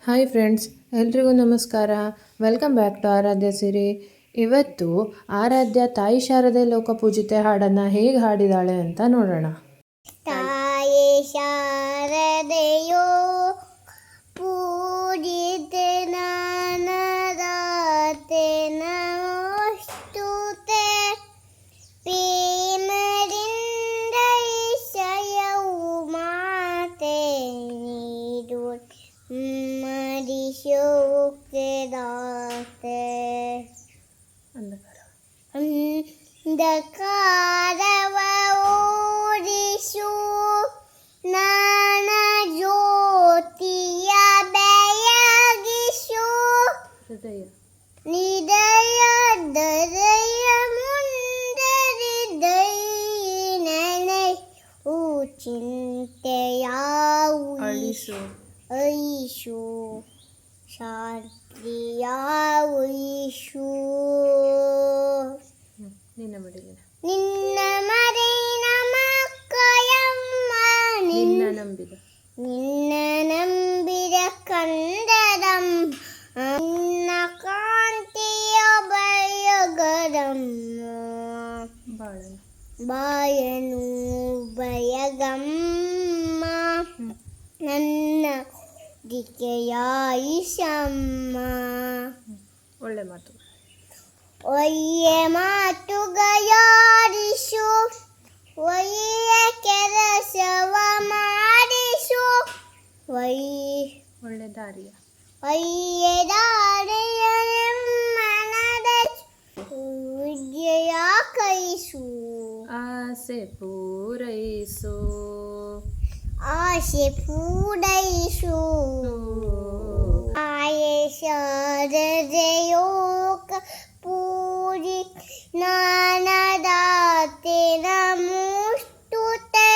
Hi friends, ಎಲ್ರಿಗೂ ನಮಸ್ಕಾರ. Welcome back to ಆರಾಧ್ಯ ಸಿರಿ. ಇವತ್ತು ಆರಾಧ್ಯ ತಾಯಿ ಶಾರದೆ ಲೋಕಪೂಜಿತೆ ಹಾಡನ್ನು ಹೇಗೆ ಹಾಡಿದಾಳೆ ಅಂತ ನೋಡೋಣ. ತಾಯೇ ಶಾರದೆಯೋ ಪೂಜಿತೆ ನಾನದಾತೆ ನಮೋಸ್ತುತೆ ಪ್ರೇಮದಿಂದ ಈಶಯವು ಮಾತೆ ನೀಡು ಮರಿಶೋಕೆ ದಾತೆ ಅಂಧಕಾರವ ಓಡಿಸು ಜ್ಞಾನ ಜ್ಯೋತಿಯ ಬೆಳಗಿಸು ನಿದಯ ದರೆಯ ಮುಂದರಿದೈ ನೆನೆಯು ಚಿಂತೆಯ ಅಳಿಸು ಶಾಂತಿಯ ಉಳಿಸು ನಿನ್ನ ಮರಿನ ಮಕ್ಕಳಮ್ಮ ನಿನ್ನ ನಂಬಿದ ಕಂದರಂ ನಿನ್ನ ಕಾಂತಿಯ ಬಯಗರಮ್ಮ ಬಾಯನು ಬಯಗಮ್ಮ ನನ್ನ ದಿಕೆಯಾಯಿಸಮ್ಮ. ಒಳ್ಳೆ ಮಾತು. ಒಯ್ಯೆ ಮಾತುಗಾರಿಸು ಒಯ್ಯ ಕೆಲಸವ ಮಾಡಿಸು ಒಳ್ಳೆ ದಾರಿಯ ಒಯ್ಯೆ ದಾರಿಯ ಮನದ ವಿದ್ಯೆಯ ಕೈಸು ಆಸೆ ಪೂರೈಸು ಆಯೇ ಶಾರದೆಯೋಕ ಪೂಜಿ ಜ್ಞಾನದಾತೆ ನಮೋಸ್ತುತೆ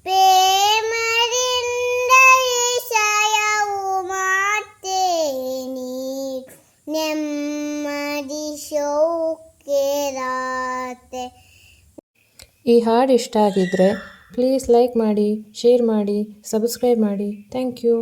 ಪ್ರೇಮದಿಂದ ಈಶಯವು ಮಾತೆ ನೀಡು ನೆಮ್ಮದಿ ಶೋಕೆ ದಾತೆ. ಈ ಹಾಡು ಇಷ್ಟ ಆಗಿದ್ರೆ ಪ್ಲೀಸ್ ಲೈಕ್ ಮಾಡಿ, ಶೇರ್ ಮಾಡಿ, ಸಬ್ಸ್ಕ್ರೈಬ್ ಮಾಡಿ. Thank you.